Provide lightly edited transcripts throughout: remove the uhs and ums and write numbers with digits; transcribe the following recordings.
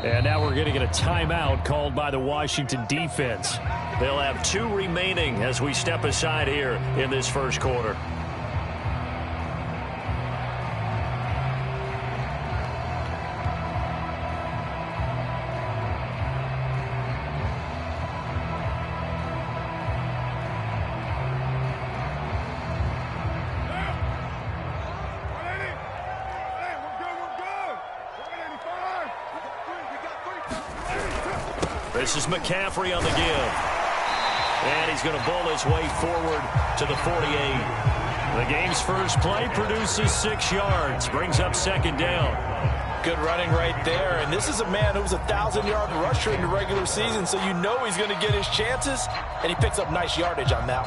And now we're going to get a timeout called by the Washington defense. They'll have 2 remaining as we step aside here in this first quarter. This is McCaffrey on the give. And he's going to bowl his way forward to the 48. The game's first play produces 6 yards. Brings up second down. Good running right there. And this is a man who was a 1,000-yard rusher in the regular season, so you know he's going to get his chances. And he picks up nice yardage on that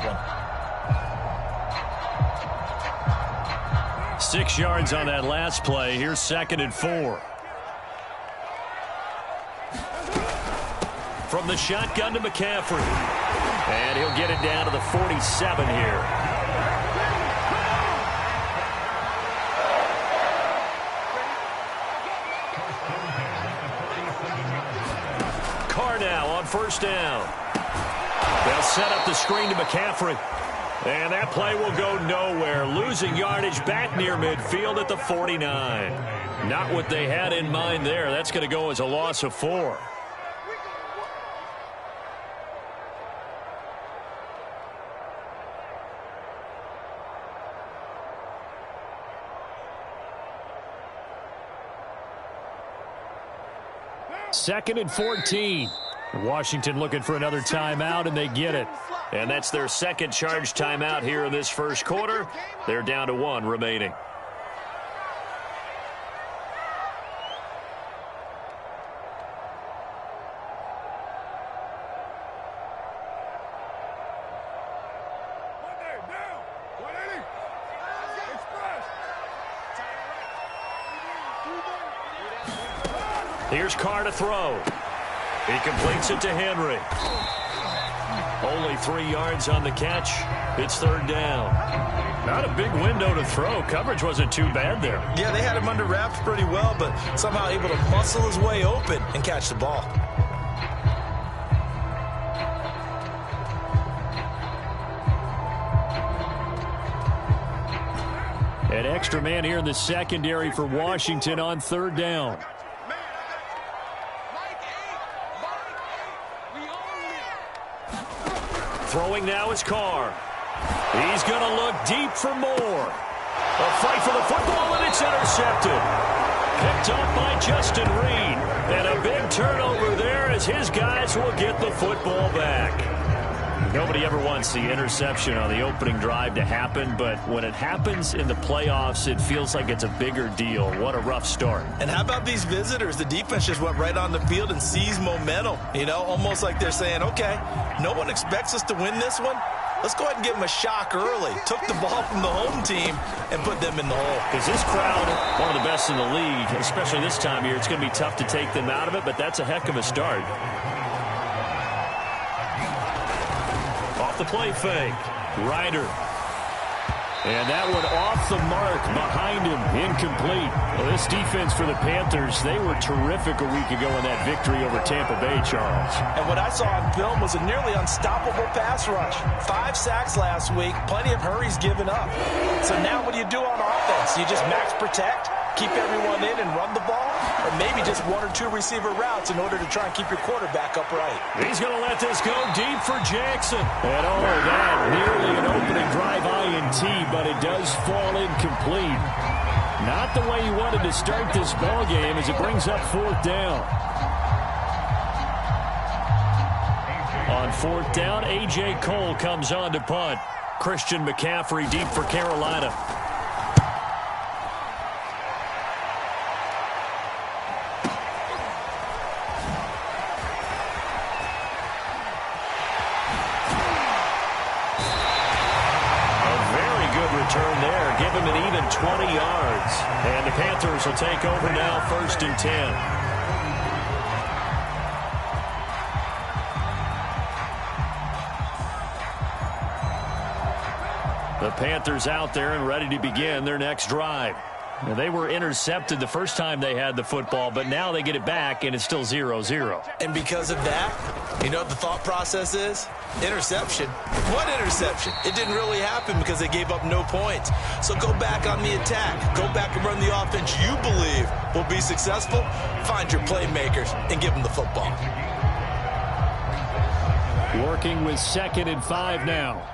one. 6 yards on that last play. Here's 2nd and 4. From the shotgun to McCaffrey. And he'll get it down to the 47 here. Carr now on first down. They'll set up the screen to McCaffrey. And that play will go nowhere. Losing yardage back near midfield at the 49. Not what they had in mind there. That's going to go as a loss of 4. Second and 14. Washington looking for another timeout, and they get it. And that's their second charge timeout here in this first quarter. They're down to 1 remaining. Here's Carr to throw. He completes it to Henry. Only 3 yards on the catch. It's third down. Not a big window to throw. Coverage wasn't too bad there. Yeah, they had him under wraps pretty well, but somehow able to muscle his way open and catch the ball. An extra man here in the secondary for Washington on third down. Throwing now is Carr. He's going to look deep for more. A fight for the football, and it's intercepted. Picked up by Justin Reed. And a big turnover there as his guys will get the football back. Nobody ever wants the interception on the opening drive to happen, but when it happens in the playoffs, it feels like it's a bigger deal. What a rough start. And how about these visitors? The defense just went right on the field and seized momentum. You know, almost like they're saying, okay, no one expects us to win this one. Let's go ahead and give them a shock early. Took the ball from the home team and put them in the hole. Because this crowd, one of the best in the league, especially this time of year, it's going to be tough to take them out of it, but that's a heck of a start. Off the play fake. Ryder. And that one off the mark behind him. Incomplete. Well, this defense for the Panthers, they were terrific a week ago in that victory over Tampa Bay, Charles. And what I saw on film was a nearly unstoppable pass rush. 5 sacks last week. Plenty of hurries given up. So now what do you do on offense? You just max protect, keep everyone in and run the ball? Or maybe just 1 or 2 receiver routes in order to try and keep your quarterback upright. He's going to let this go deep for Jackson. And all of that, nearly an opening drive INT, but it does fall incomplete. Not the way he wanted to start this ball game as it brings up fourth down. On fourth down, A.J. Cole comes on to punt. Christian McCaffrey deep for Carolina. Return there, give him an even 20 yards. And the Panthers will take over now, 1st and 10. The Panthers out there and ready to begin their next drive. They were intercepted the first time they had the football, but now they get it back, and it's still 0-0. And because of that, you know what the thought process is? Interception. What interception? It didn't really happen because they gave up no points. So go back on the attack. Go back and run the offense you believe will be successful. Find your playmakers and give them the football. Working with 2nd and 5 now.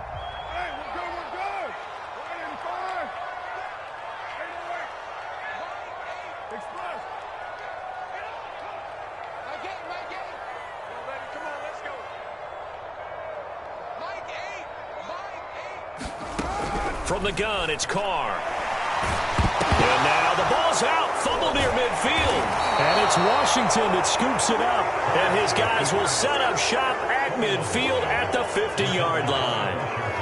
From the gun, it's Carr. And now the ball's out. Fumble near midfield. And it's Washington that scoops it up. And his guys will set up shop at midfield at the 50-yard line.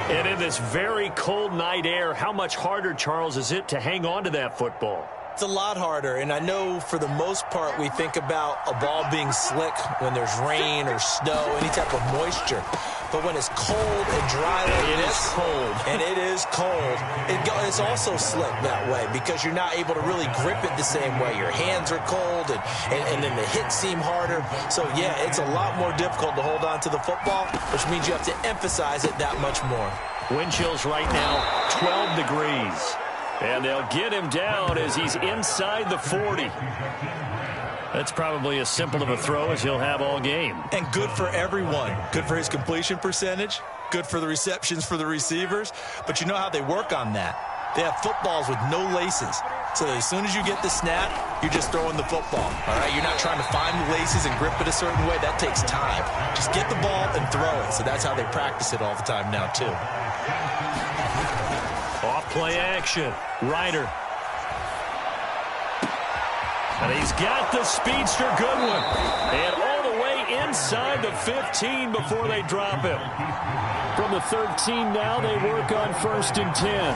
And in this very cold night air, how much harder, Charles, is it to hang on to that football? It's a lot harder, and I know for the most part we think about a ball being slick when there's rain or snow, any type of moisture. But when it's cold and dry like it is cold. And it is cold, it's also slick that way because you're not able to really grip it the same way. Your hands are cold, and then the hits seem harder. So, yeah, it's a lot more difficult to hold on to the football, which means you have to emphasize it that much more. Wind chills right now, 12 degrees. And they'll get him down as he's inside the 40. That's probably as simple of a throw as he'll have all game. And good for everyone. Good for his completion percentage. Good for the receptions for the receivers. But you know how they work on that. They have footballs with no laces. So as soon as you get the snap, you're just throwing the football. All right? You're not trying to find the laces and grip it a certain way. That takes time. Just get the ball and throw it. So that's how they practice it all the time now, too. Off play action. Ryder. And he's got the speedster Goodwin. And all the way inside the 15 before they drop him. From the 13 now, they work on 1st and 10.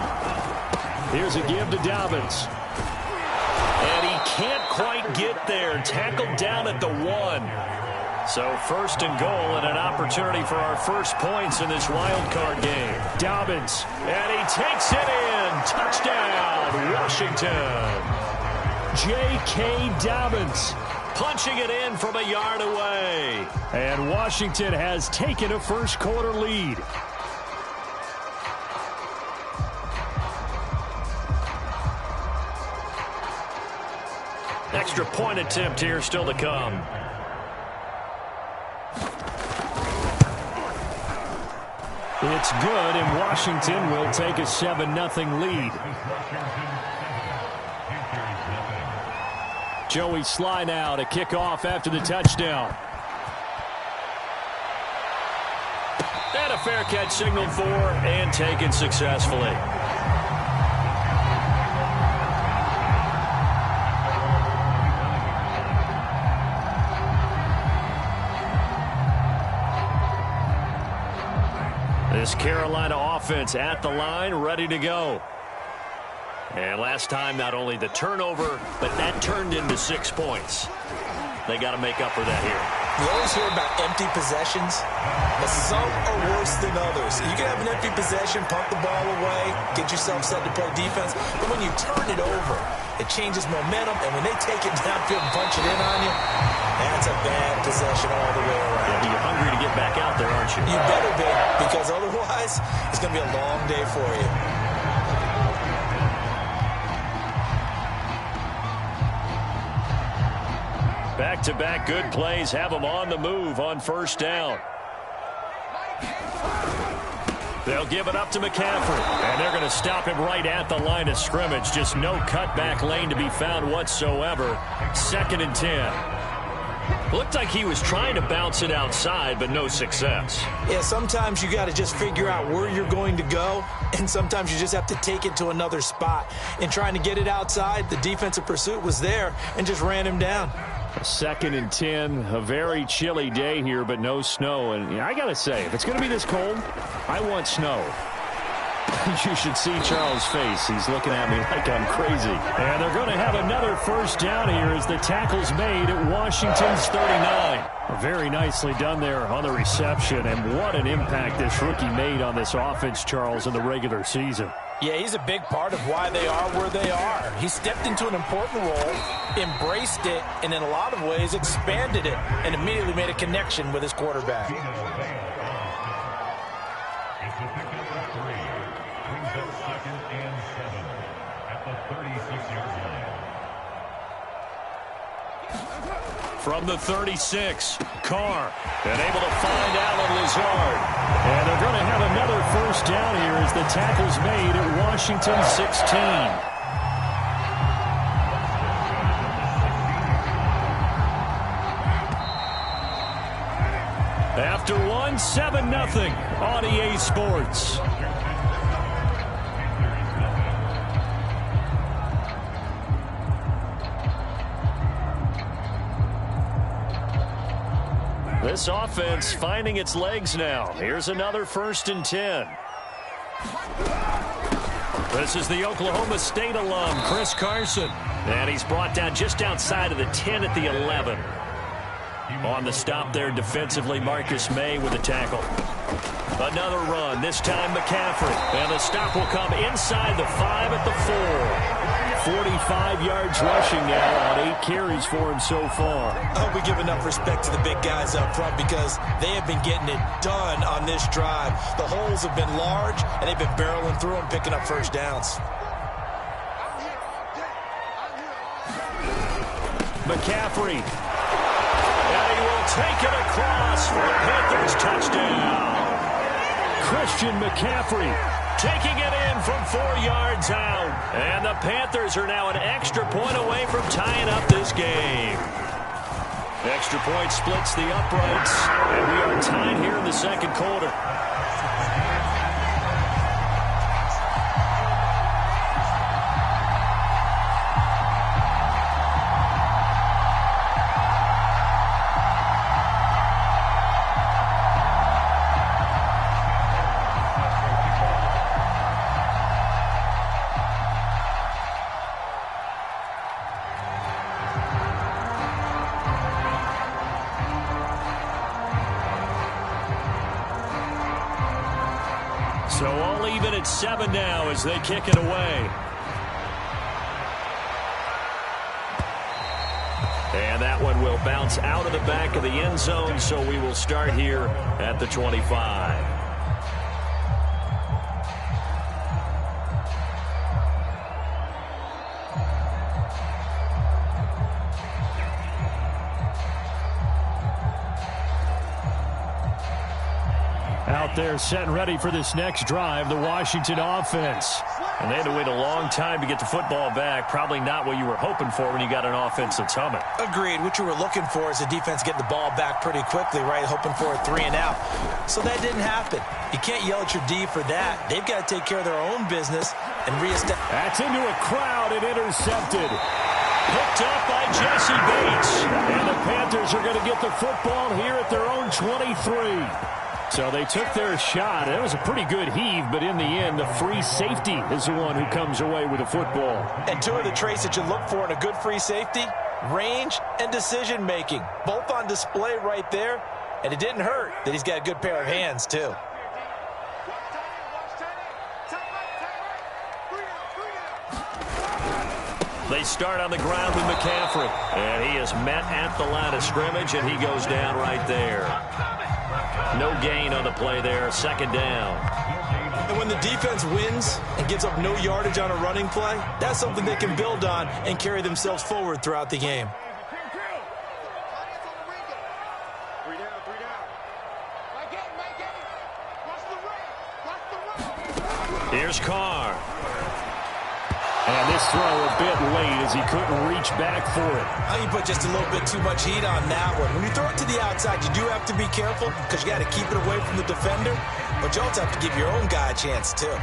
Here's a give to Dobbins. And he can't quite get there. Tackled down at the 1. So 1st and goal and an opportunity for our first points in this wild card game. Dobbins. And he takes it in. Touchdown, Washington. J.K. Dobbins punching it in from a yard away. And Washington has taken a first quarter lead. Extra point attempt here still to come. It's good, and Washington will take a 7-0 lead. Joey Sly now to kick off after the touchdown. And a fair catch signaled for and taken successfully. This Carolina offense at the line, ready to go. And last time, not only the turnover, but that turned into 6 points. They got to make up for that here. You always hear about empty possessions, but some are worse than others. You can have an empty possession, pump the ball away, get yourself set to play defense, but when you turn it over, it changes momentum, and when they take it downfield and punch it in on you, that's a bad possession all the way around. Yeah, you're hungry to get back out there, aren't you? You better be, because otherwise, it's going to be a long day for you. Back-to-back good plays have them on the move on 1st down. They'll give it up to McCaffrey, and they're going to stop him right at the line of scrimmage. Just no cutback lane to be found whatsoever. 2nd and 10. Looked like he was trying to bounce it outside, but no success. Yeah, sometimes you got to just figure out where you're going to go, and sometimes you just have to take it to another spot. And trying to get it outside, the defensive pursuit was there and just ran him down. 2nd and 10, a very chilly day here, but no snow. And I got to say, if it's going to be this cold, I want snow. You should see Charles' face. He's looking at me like I'm crazy. And they're going to have another 1st down here as the tackle's made at Washington's 39. Very nicely done there on the reception. And what an impact this rookie made on this offense, Charles, in the regular season. Yeah, he's a big part of why they are where they are. He stepped into an important role, embraced it, and in a lot of ways expanded it, and immediately made a connection with his quarterback. It's the pick number 3. Brings up 2nd and 7 at the 36-yard line. From the 36, Carr, and able to find Alan Lazard. And they're going to have another first down here as the tackle's made at Washington 16. After one, 7-0 on EA Sports. This offense finding its legs now. Here's another 1st and 10. This is the Oklahoma State alum, Chris Carson. And he's brought down just outside of the 10 at the 11. On the stop there defensively, Marcus May with a tackle. Another run, this time McCaffrey. And the stop will come inside the 5 at the 4. 45 yards rushing now on 8 carries for him so far. I hope we give enough respect to the big guys up front because they have been getting it done on this drive. The holes have been large, and they've been barreling through them, picking up first downs. McCaffrey. And he will take it across for a Panthers touchdown. Christian McCaffrey taking it in from 4 yards out. And the Panthers are now an extra point away from tying up this game. Extra point splits the uprights. And we are tied here in the second quarter. So all even at 7 now as they kick it away. And that one will bounce out of the back of the end zone, so we will start here at the 25. Out there set and ready for this next drive, the Washington offense. And they had to wait a long time to get the football back. Probably not what you were hoping for when you got an offense that's humming. Agreed. What you were looking for is the defense getting the ball back pretty quickly, right? Hoping for a 3 and out. So that didn't happen. You can't yell at your D for that. They've got to take care of their own business and reestablish. That's into a crowd and intercepted. Picked up by Jesse Bates. And the Panthers are going to get the football here at their own 23. So they took their shot. It was a pretty good heave, but in the end, the free safety is the one who comes away with the football. And two of the traits that you look for in a good free safety, range and decision-making. Both on display right there, and it didn't hurt that he's got a good pair of hands, too. They start on the ground with McCaffrey, and he is met at the line of scrimmage, and he goes down right there. No gain on the play there, 2nd down. And when the defense wins and gives up no yardage on a running play, that's something they can build on and carry themselves forward throughout the game. Here's Carr. And this throw a bit late as he couldn't reach back for it. I think you put just a little bit too much heat on that one. When you throw it to the outside, you do have to be careful because you got to keep it away from the defender. But you also have to give your own guy a chance, too.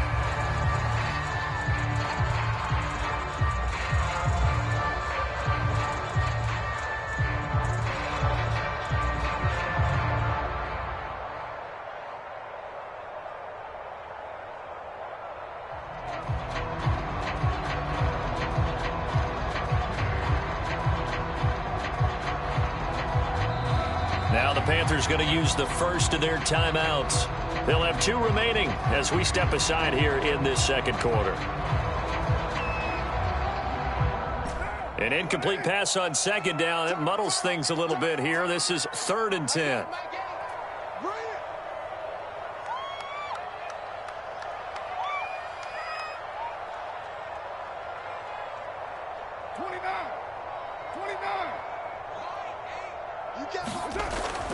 Now the Panthers going to use the first of their timeouts. They'll have 2 remaining as we step aside here in this second quarter. An incomplete pass on second down. It muddles things a little bit here. This is 3rd and 10.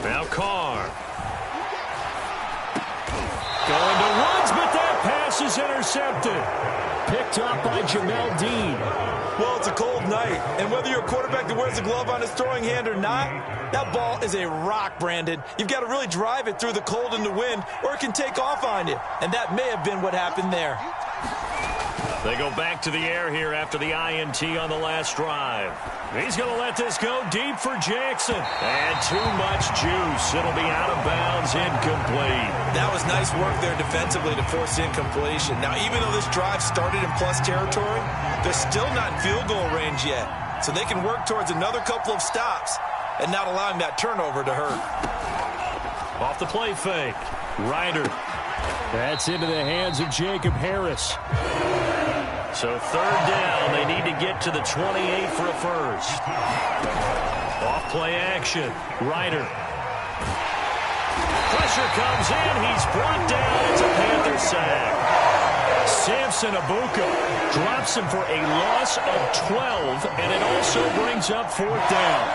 Now Carr. Going to Woods, but that pass is intercepted. Picked up by Jamel Dean. Well, it's a cold night, and whether you're a quarterback that wears a glove on his throwing hand or not, that ball is a rock, Brandon. You've got to really drive it through the cold and the wind, or it can take off on you. And that may have been what happened there. They go back to the air here after the INT on the last drive. He's going to let this go deep for Jackson. And too much juice. It'll be out of bounds, incomplete. That was nice work there defensively to force incompletion. Now, even though this drive started in plus territory, they're still not in field goal range yet. So they can work towards another couple of stops and not allowing that turnover to hurt. Off the play fake. Ryder. That's into the hands of Jacob Harris. So 3rd down, they need to get to the 28 for a first. Off play action, Ryder. Pressure comes in, he's brought down, it's a Panther sack. Samson Abuka drops him for a loss of 12, and it also brings up 4th down.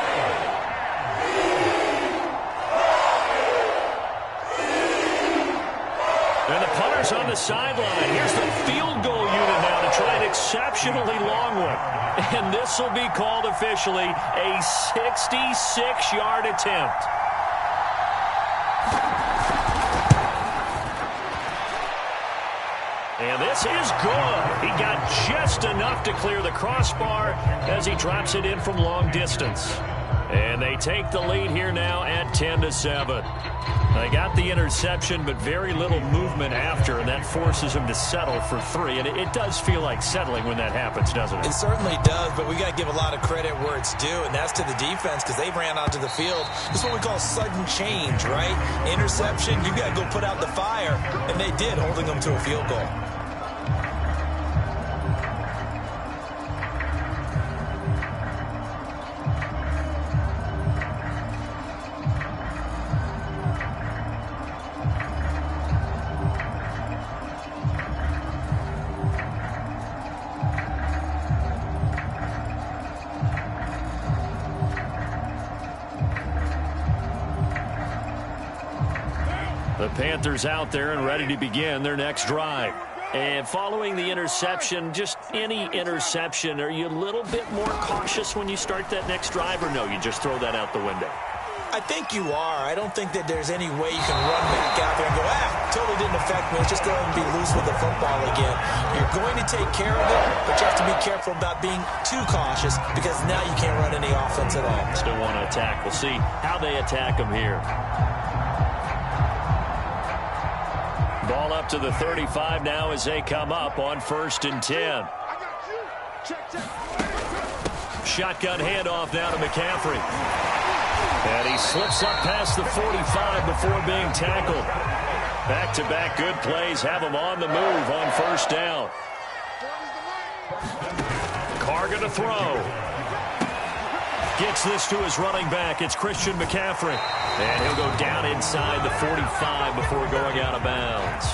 And the punter's on the sideline. Here's the field goal unit now to try an exceptionally long one. And this will be called officially a 66-yard attempt. And this is good. He got just enough to clear the crossbar as he drops it in from long distance. And they take the lead here now at 10-7. They got the interception, but very little movement after, and that forces them to settle for 3. And it does feel like settling when that happens, doesn't it? It certainly does, but we got to give a lot of credit where it's due, and that's to the defense because they ran onto the field. This is what we call sudden change, right? Interception, you got to go put out the fire, and they did, holding them to a field goal. The Panthers out there and ready to begin their next drive. And following the interception, just any interception, are you a little bit more cautious when you start that next drive, or no, you just throw that out the window? I think you are. I don't think that there's any way you can run back out there and go, totally didn't affect me. It's just going to be loose with the football again. You're going to take care of it, but you have to be careful about being too cautious because now you can't run any offense at all. Still want to attack. We'll see how they attack them here. Ball up to the 35 now as they come up on 1st and 10. Shotgun handoff now to McCaffrey. And he slips up past the 45 before being tackled. Back-to-back good plays have him on the move on 1st down. Carr going to throw. Gets this to his running back. It's Christian McCaffrey. And he'll go down inside the 45 before going out of bounds.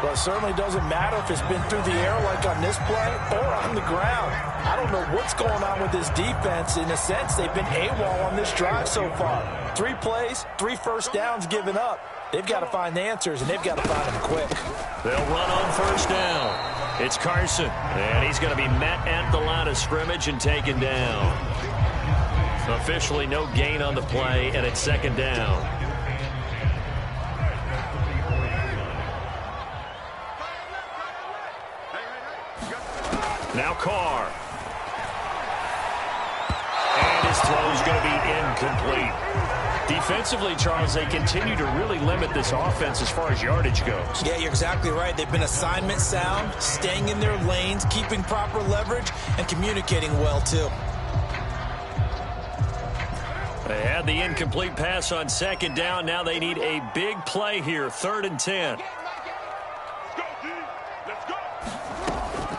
Well, it certainly doesn't matter if it's been through the air like on this play or on the ground. I don't know what's going on with this defense. In a sense, they've been AWOL on this drive so far. 3 plays, 3 first downs given up. They've got to find the answers, and they've got to find them quick. They'll run on 1st down. It's Carson, and he's going to be met at the line of scrimmage and taken down. Officially no gain on the play, and it's 2nd down. Now Carr. And his throw is going to be incomplete. Defensively, Charles, they continue to really limit this offense as far as yardage goes. Yeah, you're exactly right. They've been assignment sound, staying in their lanes, keeping proper leverage, and communicating well, too. They had the incomplete pass on second down. Now they need a big play here, 3rd and 10.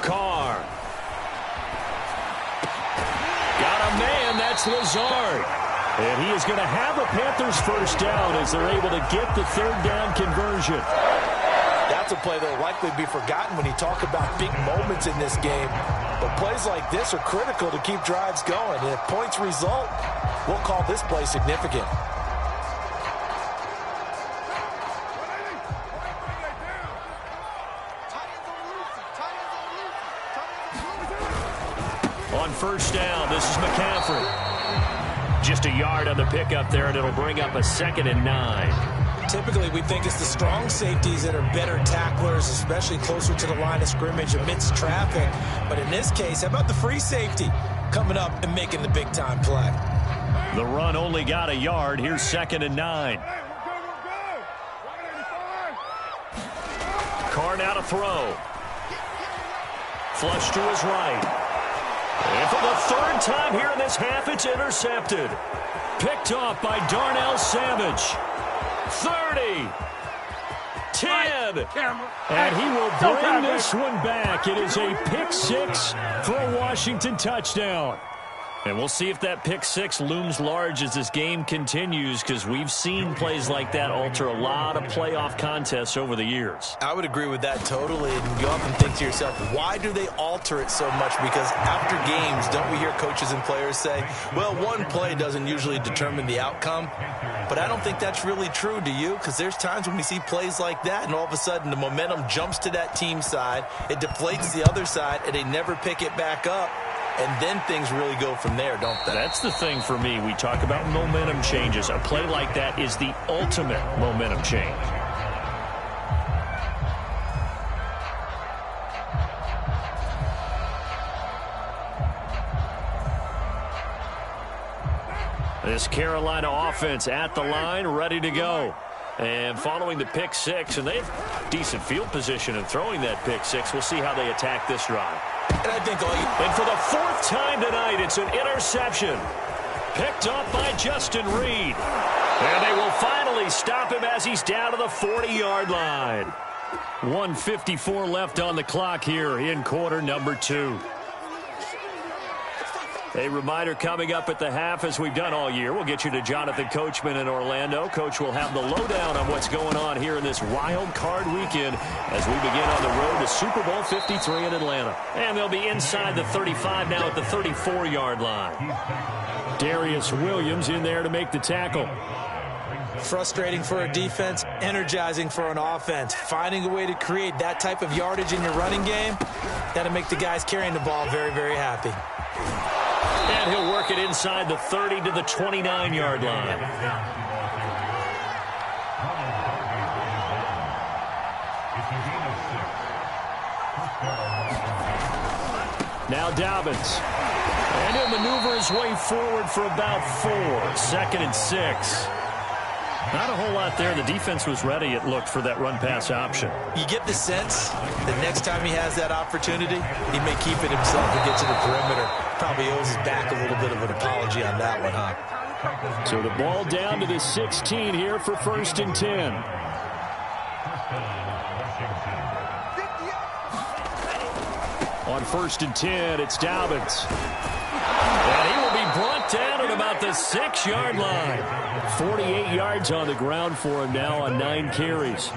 Carr. Got a man, that's Lazard. And he is going to have a Panthers first down as they're able to get the 3rd down conversion. That's a play that will likely be forgotten when you talk about big moments in this game. But plays like this are critical to keep drives going. And if points result, we'll call this play significant. On first down, this is McCaffrey. Just a yard on the pickup there, and it'll bring up a 2nd and 9. Typically, we think it's the strong safeties that are better tacklers, especially closer to the line of scrimmage amidst traffic. But in this case, how about the free safety coming up and making the big-time play? The run only got a yard. Here's 2nd and 9. Carr now to throw. Flush to his right. And for the 3rd time here in this half, it's intercepted. Picked off by Darnell Savage. 30. 10. And he will bring this one back. It is a pick 6 for a Washington touchdown. And we'll see if that pick 6 looms large as this game continues, because we've seen plays like that alter a lot of playoff contests over the years. I would agree with that totally. And you often think to yourself, why do they alter it so much? Because after games, don't we hear coaches and players say, well, one play doesn't usually determine the outcome. But I don't think that's really true, do you? Because there's times when we see plays like that, and all of a sudden the momentum jumps to that team side, it deflates the other side, and they never pick it back up. And then things really go from there, don't they? That's the thing for me. We talk about momentum changes. A play like that is the ultimate momentum change. This Carolina offense at the line, ready to go. And following the pick 6, and they have decent field position in throwing that pick 6. We'll see how they attack this drive. And I think and for the 4th time tonight, it's an interception. Picked up by Justin Reed. And they will finally stop him as he's down to the 40-yard line. 1:54 left on the clock here in quarter number 2. A reminder coming up at the half, as we've done all year. We'll get you to Jonathan Coachman in Orlando. Coach will have the lowdown on what's going on here in this wild card weekend as we begin on the road to Super Bowl 53 in Atlanta. And they'll be inside the 35 now at the 34-yard line. Darius Williams in there to make the tackle. Frustrating for a defense, energizing for an offense. Finding a way to create that type of yardage in your running game, that'll make the guys carrying the ball very, very happy. And he'll work it inside the 30 to the 29-yard line. Now Dobbins. And he'll maneuver his way forward for about 4. 2nd and 6. Not a whole lot there. The defense was ready, it looked, for that run-pass option. You get the sense that next time he has that opportunity, he may keep it himself and get to the perimeter. Probably owes his back a little bit of an apology on that one, huh? So the ball down to the 16 here for 1st and 10. On 1st and 10, it's Dobbins. And he will be brought down at about the 6-yard line. 48 yards on the ground for him now on 9 carries.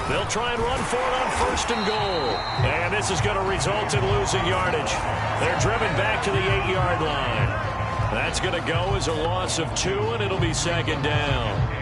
They'll try and run for it on 1st and goal. And this is going to result in losing yardage. They're driven back to the 8-yard line. That's going to go as a loss of 2, and it'll be 2nd down.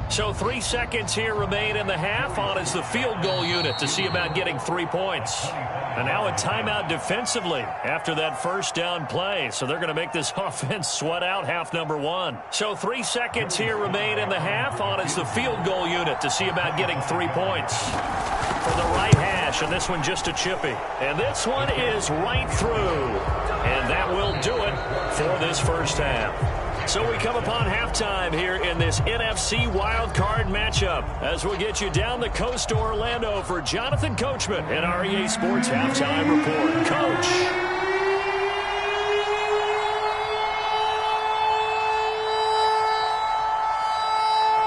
So 3 seconds here remain in the half. On is the field goal unit to see about getting 3 points. And now a timeout defensively after that 1st down play. So they're going to make this offense sweat out half number 1. So 3 seconds here remain in the half. On is the field goal unit to see about getting 3 points. For the right hash, and this one just a chippy. And this one is right through. And that will do it for this 1st half. So we come upon halftime here in this NFC wildcard matchup as we'll get you down the coast to Orlando for Jonathan Coachman and our EA Sports Halftime Report. Coach.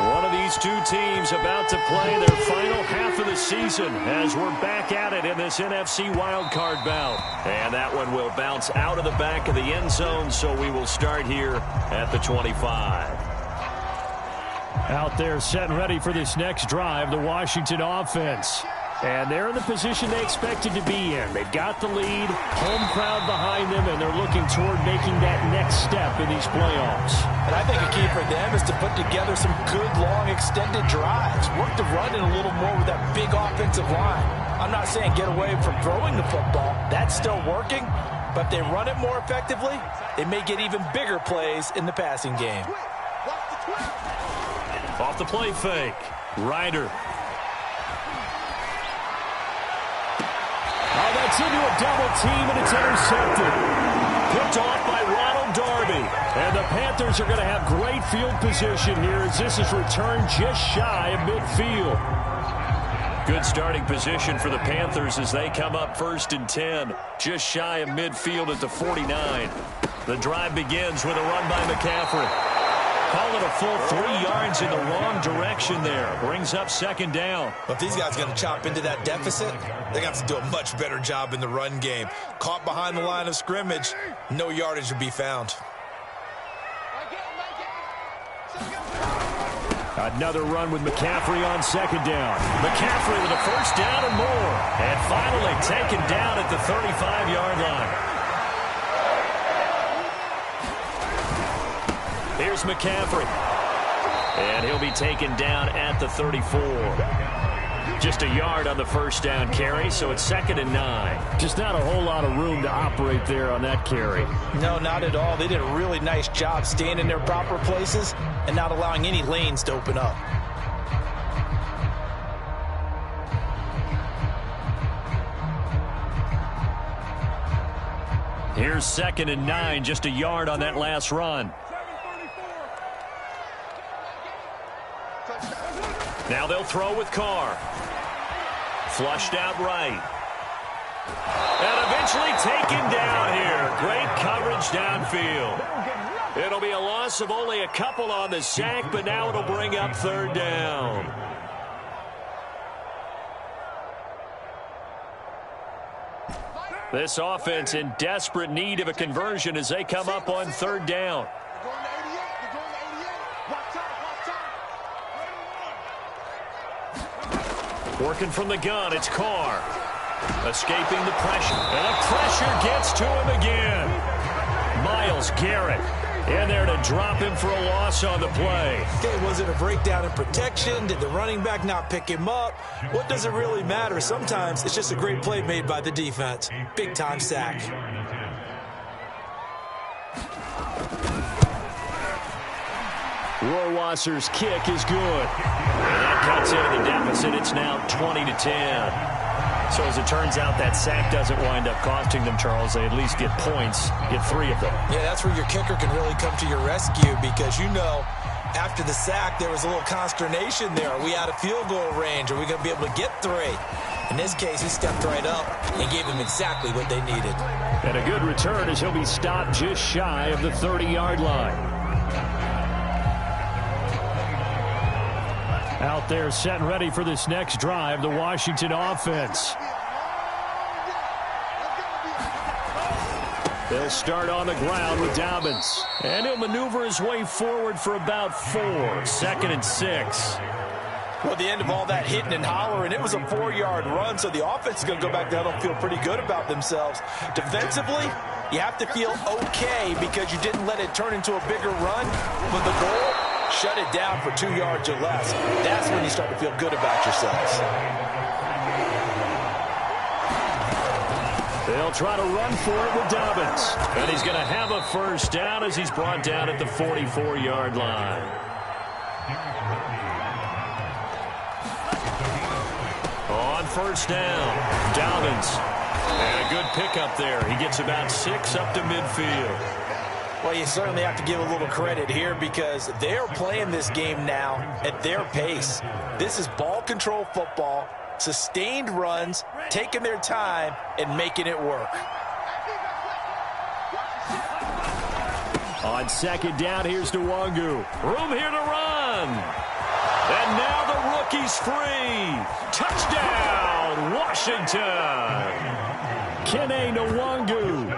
One of these two teams about to play their final half of the season as we're back at it in this NFC wildcard bout. And that one will bounce out of the back of the end zone, so we will start here at the 25. Out there set and ready for this next drive, the Washington offense. And they're in the position they expected to be in. They've got the lead, home crowd behind them, and they're looking toward making that next step in these playoffs. And I think a key for them is to put together some good, long, extended drives. Work the run in a little more with that big offensive line. I'm not saying get away from throwing the football. That's still working. But if they run it more effectively, they may get even bigger plays in the passing game. Off the play fake. Ryder. Oh, that's into a double team, and it's intercepted. Picked off by Ronald Darby. And the Panthers are going to have great field position here as this is returned just shy of midfield. Good starting position for the Panthers as they come up 1st and 10. Just shy of midfield at the 49. The drive begins with a run by McCaffrey. Call it a full 3 yards in the wrong direction there. Brings up 2nd down. But if these guys are going to chop into that deficit, they're going to have to do a much better job in the run game. Caught behind the line of scrimmage, no yardage to be found. Another run with McCaffrey on 2nd down. McCaffrey with a 1st down and more. And finally taken down at the 35-yard line. Here's McCaffrey. And he'll be taken down at the 34. Just a yard on the 1st down carry, so it's 2nd and 9. Just not a whole lot of room to operate there on that carry. No, not at all. They did a really nice job staying in their proper places and not allowing any lanes to open up. Here's 2nd and 9, just a yard on that last run. Now they'll throw with Carr. Flushed out right. And eventually taken down here. Great coverage downfield. It'll be a loss of only a couple on the sack, but now it'll bring up 3rd down. This offense in desperate need of a conversion as they come up on 3rd down. Working from the gun, it's Carr. Escaping the pressure. And the pressure gets to him again. Myles Garrett in there to drop him for a loss on the play. Okay, was it a breakdown in protection? Did the running back not pick him up? What does it really matter? Sometimes it's just a great play made by the defense. Big-time sack. Rohrwasser's kick is good. And that cuts into the deficit. It's now 20-10. So as it turns out, that sack doesn't wind up costing them, Charles. They at least get points, get 3 of them. Yeah, that's where your kicker can really come to your rescue because, you know, after the sack, there was a little consternation there. Are we out of field goal range? Are we going to be able to get 3? In this case, he stepped right up and gave them exactly what they needed. And a good return as he'll be stopped just shy of the 30-yard line. Out there set and ready for this next drive, the Washington offense. They'll start on the ground with Dobbins. And he'll maneuver his way forward for about 4. 2nd and 6. Well, the end of all that hitting and hollering, it was a 4-yard run, so the offense is going to go back down and feel pretty good about themselves. Defensively, you have to feel okay because you didn't let it turn into a bigger run. But the goal, shut it down for 2 yards or less. That's when you start to feel good about yourselves. They'll try to run for it with Dobbins. And he's going to have a 1st down as he's brought down at the 44-yard line. On 1st down, Dobbins. And a good pickup there. He gets about 6 up to midfield. Well, you certainly have to give a little credit here because they're playing this game now at their pace. This is ball control football, sustained runs, taking their time, and making it work. On second down, here's Nwangu. Room here to run. And now the rookie's free. Touchdown, Washington. Kene Nwangu,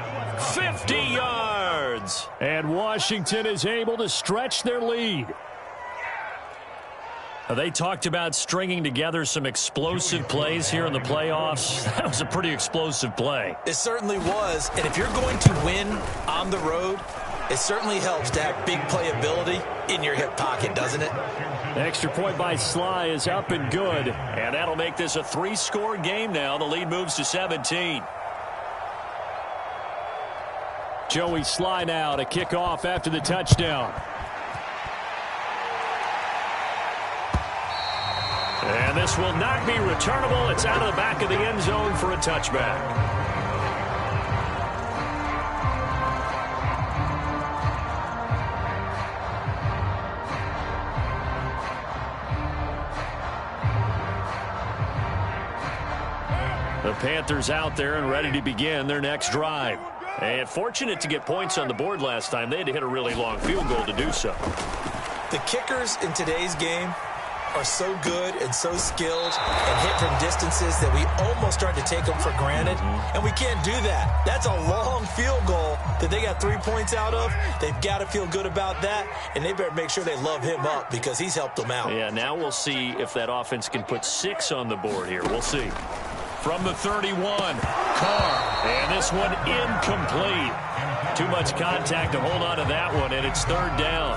50 yards. And Washington is able to stretch their lead. They talked about stringing together some explosive plays here in the playoffs. That was a pretty explosive play. It certainly was. And if you're going to win on the road, it certainly helps to have big playability in your hip pocket, doesn't it? The extra point by Sly is up and good. And that'll make this a 3-score game now. The lead moves to 17. Joey Sly now to kick off after the touchdown. And this will not be returnable. It's out of the back of the end zone for a touchback. The Panthers out there and ready to begin their next drive. And fortunate to get points on the board last time. They had to hit a really long field goal to do so. The kickers in today's game are so good and so skilled and hit from distances that we almost start to take them for granted. And we can't do that. That's a long field goal that they got 3 points out of. They've got to feel good about that, and they better make sure they love him up because he's helped them out. Yeah, now we'll see if that offense can put 6 on the board here. We'll see. From the 31, Carr, and this one incomplete. Too much contact to hold on to that one, and it's third down.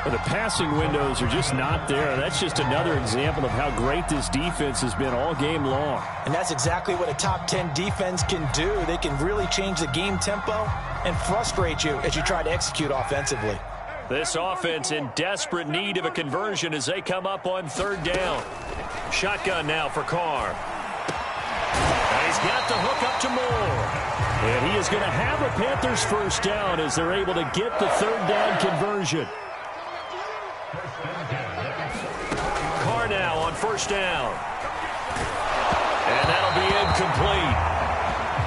Well, the passing windows are just not there. That's just another example of how great this defense has been all game long. And that's exactly what a top 10 defense can do. They can really change the game tempo and frustrate you as you try to execute offensively. This offense in desperate need of a conversion as they come up on third down. Shotgun now for Carr. And he's got the hook up to Moore. And he is going to have a Panthers first down as they're able to get the third down conversion. Carr now on first down. And that'll be incomplete.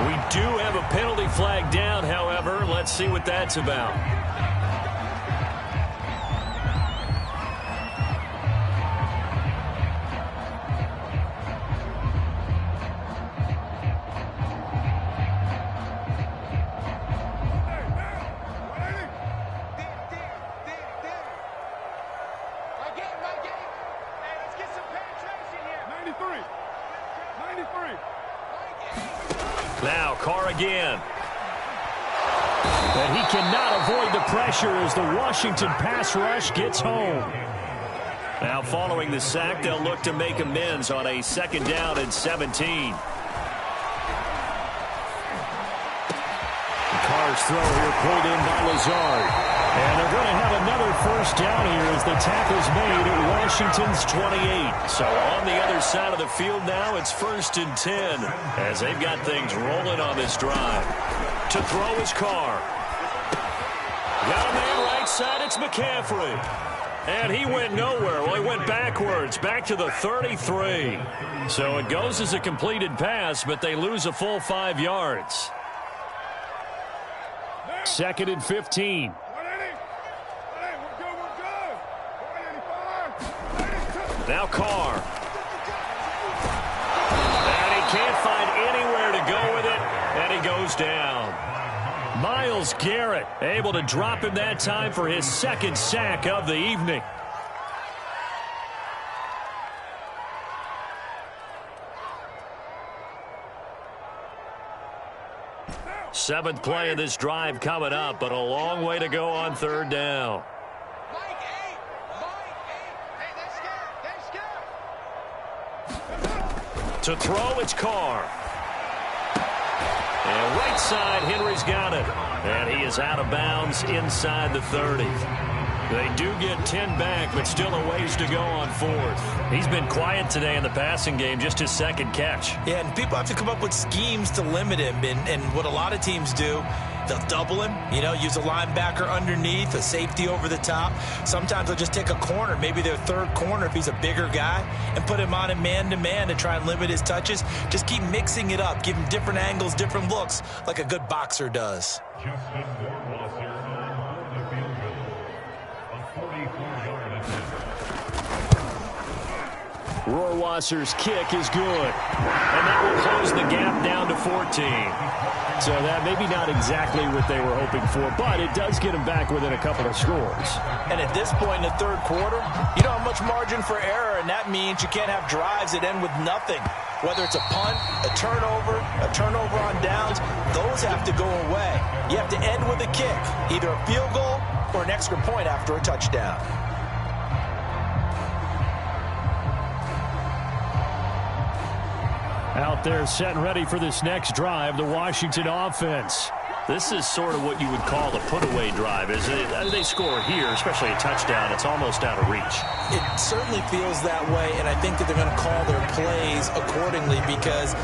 We do have a penalty flag down, however. Let's see what that's about. Now Carr again. And he cannot avoid the pressure as the Washington pass rush gets home. Now following the sack, they'll look to make amends on a second down and 17. Carr's throw here pulled in by Lazard. And they're going to have another first down here as the tackle's made at Washington's 28. So on the other side of the field now, it's 1st and 10 as they've got things rolling on this drive. To throw is Carr. Got a man right side, it's McCaffrey. And he went nowhere. Well, he went backwards, back to the 33. So it goes as a completed pass, but they lose a full 5 yards. 2nd and 15. Now Carr. And he can't find anywhere to go with it, and he goes down. Myles Garrett able to drop him that time for his 2nd sack of the evening. Seventh play of this drive coming up, but a long way to go on third down. To throw, it's Carr. And right side, Henry's got it. And he is out of bounds inside the 30. They do get 10 back, but still a ways to go on 4th. He's been quiet today in the passing game, just his 2nd catch. Yeah, and people have to come up with schemes to limit him. And what a lot of teams do They'll double him, use a linebacker underneath, a safety over the top. Sometimes they'll just take a corner, maybe their third corner if he's a bigger guy, and put him on a man-to-man to try and limit his touches. Just keep mixing it up, give him different angles, different looks, like a good boxer does. Justin Rohrwasser on the field goal. A 44-yard attempt. Rohrwasser's kick is good. And that will close the gap down to 14. So that maybe not exactly what they were hoping for, but it does get them back within a couple of scores. And at this point in the third quarter, you don't have much margin for error, and that means you can't have drives that end with nothing. Whether it's a punt, a turnover on downs, those have to go away. You have to end with a kick, either a field goal or an extra point after a touchdown. Out there set and ready for this next drive, the Washington offense. This is sort of what you would call a put-away drive. As they score here, especially a touchdown, it's almost out of reach. It certainly feels that way, and I think that they're going to call their plays accordingly, because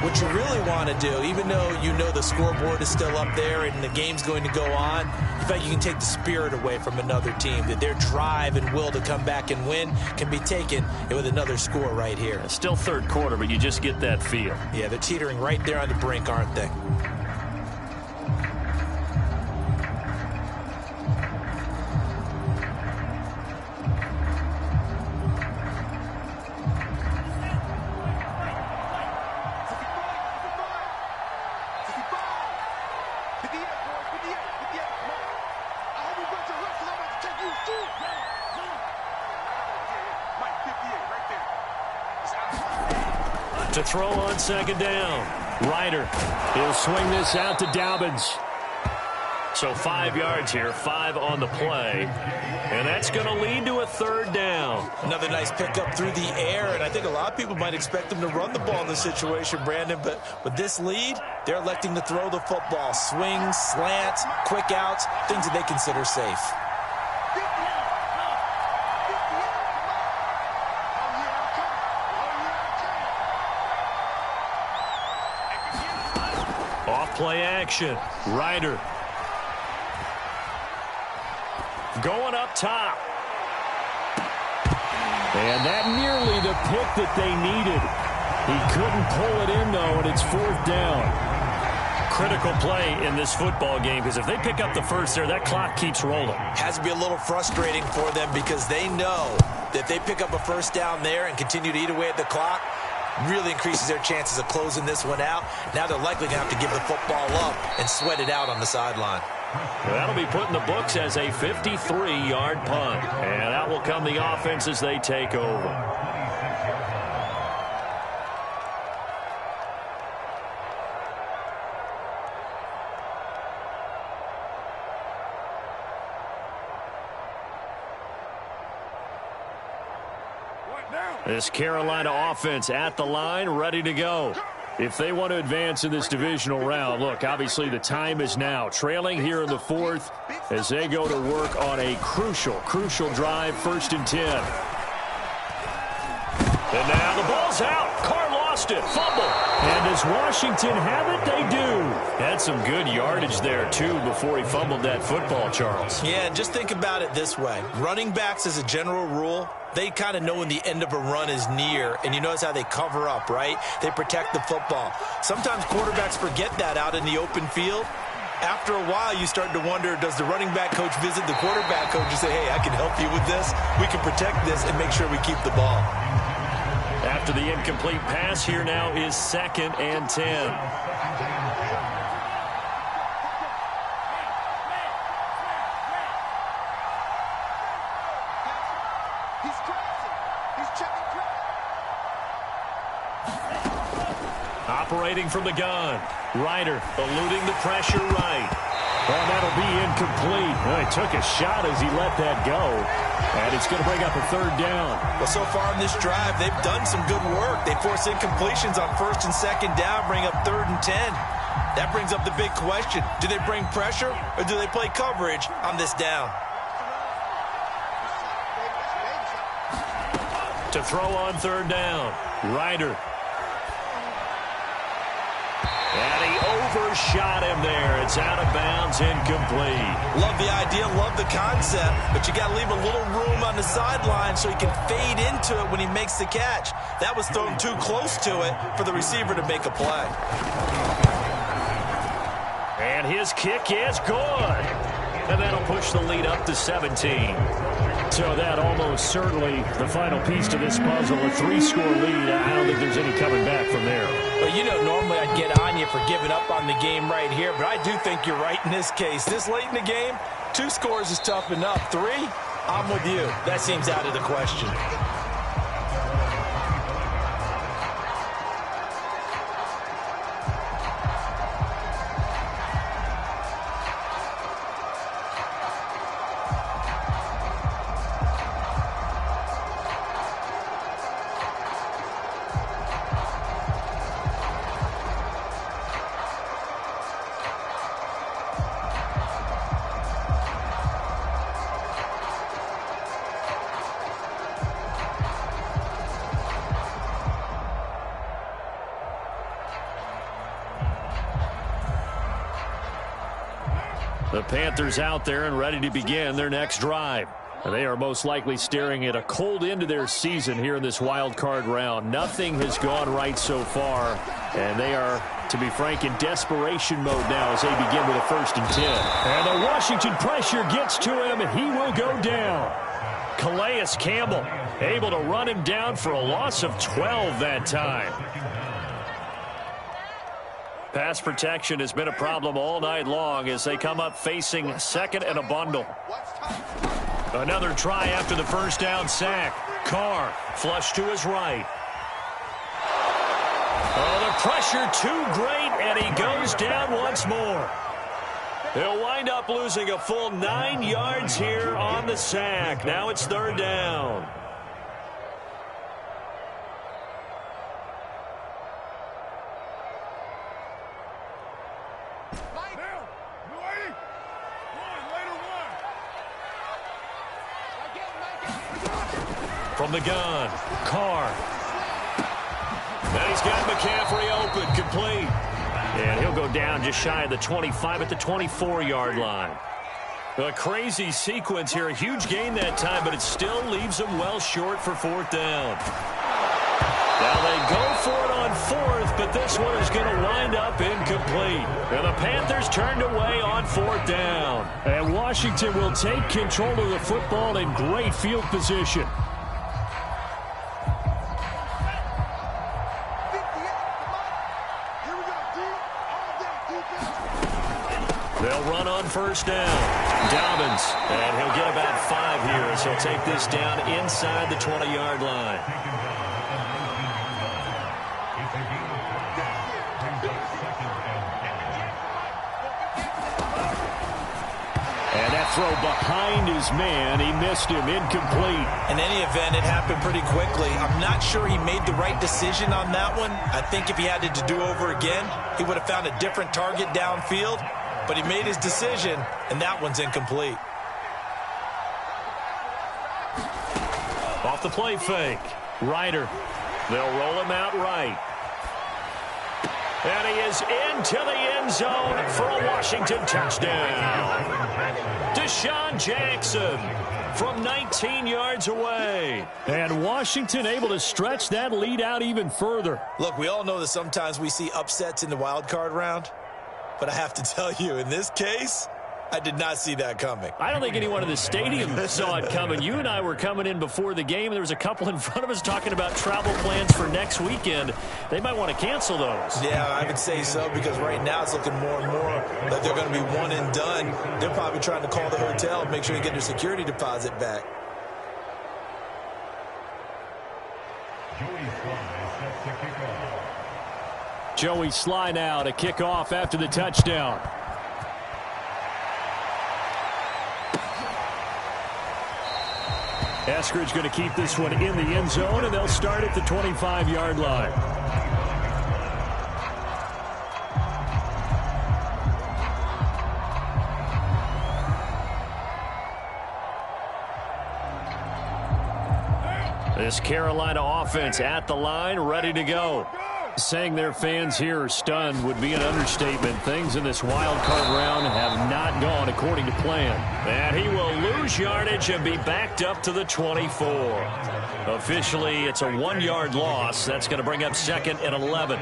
what you really want to do, even though you know the scoreboard is still up there and the game's going to go on, in fact, you can take the spirit away from another team, that their drive and will to come back and win can be taken with another score right here. It's still third quarter, but you just get that feel. Yeah, they're teetering right there on the brink, aren't they? To throw on second down. Ryder, he'll swing this out to Dobbins. So 5 yards here, 5 on the play. And that's going to lead to a third down. Another nice pickup through the air, and I think a lot of people might expect them to run the ball in this situation, Brandon, but with this lead, they're electing to throw the football. Swings, slants, quick outs, things that they consider safe. Play action. Ryder. Going up top. And that nearly the pick that they needed. He couldn't pull it in, though, and it's fourth down. Critical play in this football game, because if they pick up the first there, that clock keeps rolling. Has to be a little frustrating for them, because they know that if they pick up a first down there and continue to eat away at the clock, really increases their chances of closing this one out. Now they're likely going to have to give the football up and sweat it out on the sideline. That'll be put in the books as a 53-yard punt. And out will come the offense as they take over. This Carolina offense at the line, ready to go. If they want to advance in this divisional round, look, obviously the time is now. Trailing here in the fourth as they go to work on a crucial drive, 1st and 10. And now the ball's out. Carr lost it. Fumble. And does Washington have it? They do. Had some good yardage there, too, before he fumbled that football, Charles. Yeah, just think about it this way. Running backs, as a general rule, they kind of know when the end of a run is near, and you notice how they cover up, right? They protect the football. Sometimes quarterbacks forget that out in the open field. After a while, you start to wonder, does the running back coach visit the quarterback coach and say, hey, I can help you with this. We can protect this and make sure we keep the ball. After the incomplete pass, here now is 2nd and 10. Operating from the gun. Ryder eluding the pressure right. Oh, that'll be incomplete. Oh, he took a shot as he let that go. And it's going to bring up a third down. Well, so far in this drive, they've done some good work. They force incompletions on 1st and 2nd down, bring up 3rd and 10. That brings up the big question. Do they bring pressure or do they play coverage on this down? To throw on 3rd down. Ryder. And he overshot him there. It's out of bounds, incomplete. Love the idea, love the concept, but you got to leave a little room on the sideline so he can fade into it when he makes the catch. That was thrown too close to it for the receiver to make a play. And his kick is good. And that'll push the lead up to 17. So that almost certainly the final piece to this puzzle, a 3-score lead. I don't think there's any coming back from there. Well, you know, normally I'd get on you for giving up on the game right here, but I do think you're right in this case. This late in the game, 2 scores is tough enough. 3, I'm with you. That seems out of the question. The Panthers out there and ready to begin their next drive. And they are most likely staring at a cold end to their season here in this wild card round. Nothing has gone right so far, and they are, to be frank, in desperation mode now as they begin with a 1st and 10. And the Washington pressure gets to him, and he will go down. Calais Campbell able to run him down for a loss of 12 that time. Pass protection has been a problem all night long as they come up facing 2nd and a bundle. Another try after the 1st down sack. Carr flush to his right. Oh, the pressure too great, and he goes down once more. He'll wind up losing a full 9 yards here on the sack. Now it's 3rd down. From the gun, Carr. And he's got McCaffrey open, complete. And he'll go down just shy of the 25 at the 24-yard line. A crazy sequence here. A huge gain that time, but it still leaves them well short for 4th down. Now they go for it on 4th, but this one is going to wind up incomplete. And the Panthers turned away on 4th down. And Washington will take control of the football in great field position. They'll run on 1st down. Dobbins, and he'll get about 5 here as he'll take this down inside the 20-yard line. And that throw behind his man, he missed him, incomplete. In any event, it happened pretty quickly. I'm not sure he made the right decision on that one. I think if he had it to do over again, he would have found a different target downfield. But he made his decision, and that one's incomplete. Off the play fake. Ryder. They'll roll him out right. And he is into the end zone for a Washington touchdown. Deshaun Jackson from 19 yards away. And Washington able to stretch that lead out even further. Look, we all know that sometimes we see upsets in the wild card round. But I have to tell you, in this case, I did not see that coming. I don't think anyone in the stadium saw it coming. You and I were coming in before the game. There was a couple in front of us talking about travel plans for next weekend. They might want to cancel those. Yeah, I would say so, because right now it's looking more and more like they're going to be one and done. They're probably trying to call the hotel and make sure they get their security deposit back. Joey Sly now to kick off after the touchdown. Eskridge going to keep this one in the end zone, and they'll start at the 25-yard line. This Carolina offense at the line, ready to go. Saying their fans here are stunned would be an understatement. Things in this wild card round have not gone according to plan. And he will lose yardage and be backed up to the 24. Officially, it's a 1-yard loss. That's going to bring up 2nd and 11.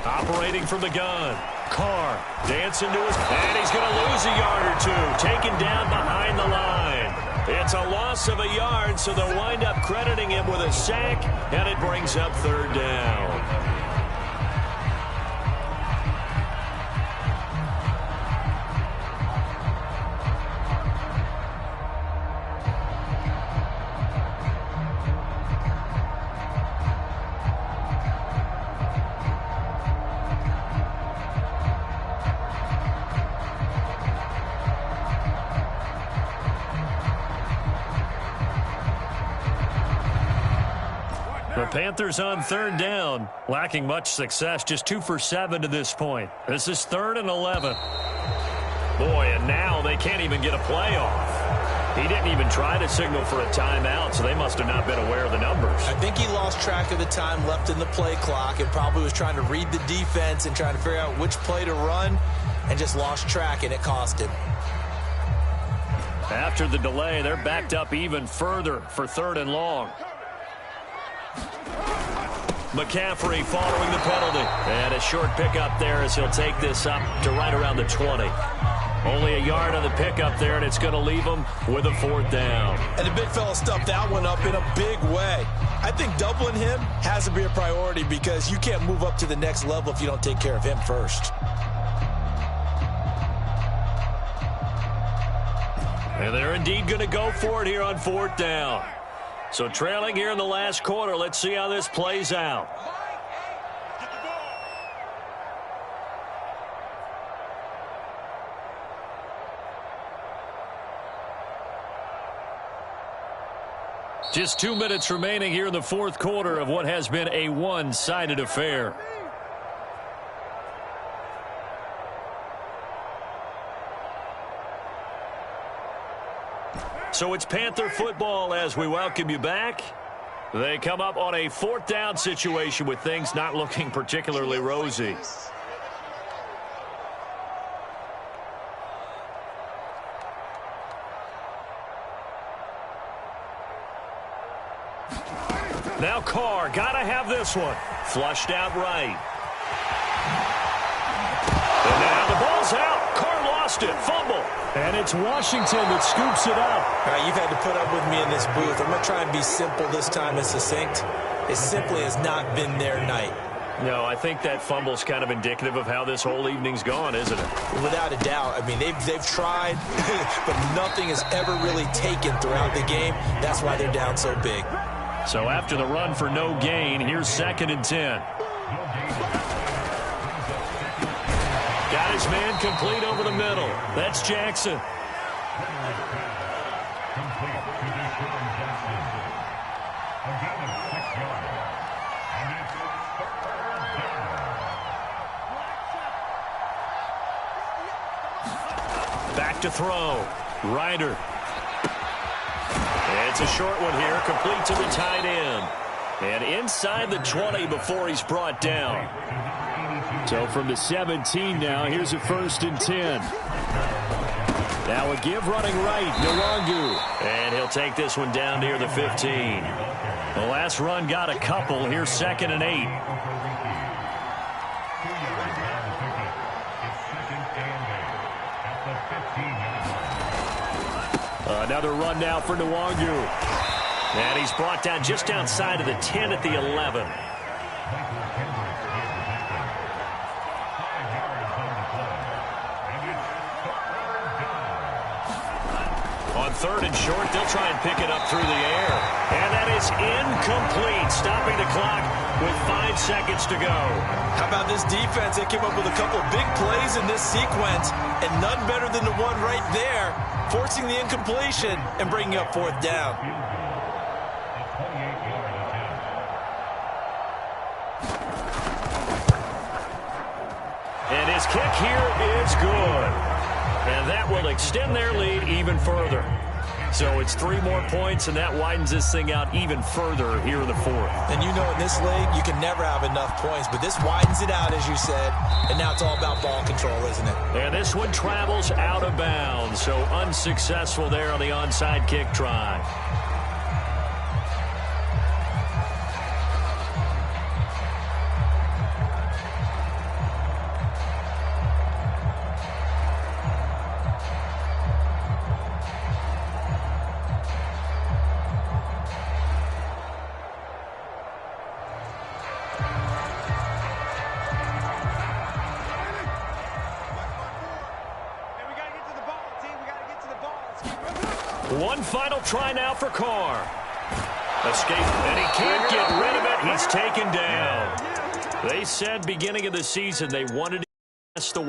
Operating from the gun. Carr dancing to his, and he's going to lose a yard or two. Taken down behind the line. It's a loss of a yard, so they'll wind up crediting him with a sack, and it brings up 3rd down. The Panthers on 3rd down, lacking much success, just 2 for 7 to this point. This is 3rd and 11. Boy, and now they can't even get a play off. He didn't even try to signal for a timeout, so they must have not been aware of the numbers. I think he lost track of the time left in the play clock and probably was trying to read the defense and trying to figure out which play to run and just lost track, and it cost him. After the delay, they're backed up even further for 3rd and long. McCaffrey following the penalty. And a short pickup there as he'll take this up to right around the 20. Only a yard on the pickup there, and it's going to leave him with a 4th down. And the big fella stuffed that one up in a big way. I think doubling him has to be a priority because you can't move up to the next level if you don't take care of him first. And they're indeed going to go for it here on 4th down. So trailing here in the last quarter, let's see how this plays out. Just 2 minutes remaining here in the 4th quarter of what has been a one-sided affair. So it's Panther football as we welcome you back. They come up on a 4th down situation with things not looking particularly rosy. Now Carr, gotta have this one. Flushed out right. And now the ball's out. Carr lost it. Fumble. And it's Washington that scoops it up. All right, you've had to put up with me in this booth. I'm going to try and be simple this time and succinct. It simply has not been their night. No, I think that fumble's kind of indicative of how this whole evening's gone, isn't it? Without a doubt. I mean, they've tried, but nothing has ever really taken throughout the game. That's why they're down so big. So after the run for no gain, here's 2nd and 10. Got his man complete over the middle. That's Jackson. Complete to Deshaun Jackson. A gain of 6 yards. And it's 3rd down. Back to throw. Ryder. It's a short one here, complete to the tight end. And inside the 20 before he's brought down. So from the 17 now, here's a 1st and 10. Now a give running right, Nwangu. And he'll take this one down near the 15. The last run got a couple. Here's 2nd and 8. Another run now for Nwangu. And he's brought down just outside of the 10 at the 11. On 3rd and short, they'll try and pick it up through the air. And that is incomplete, stopping the clock with 5 seconds to go. How about this defense? They came up with a couple of big plays in this sequence, and none better than the one right there, forcing the incompletion and bringing up 4th down. And His kick here is good. And that will extend their lead even further. So it's 3 more points, and that widens this thing out even further here in the fourth. And you know in this league, you can never have enough points, but this widens it out, as you said, and now it's all about ball control, isn't it? And this one travels out of bounds, so unsuccessful there on the onside kick try. One final try now for Carr. Escape, and he can't get rid of it. He's taken down. They said beginning of the season they wanted to test the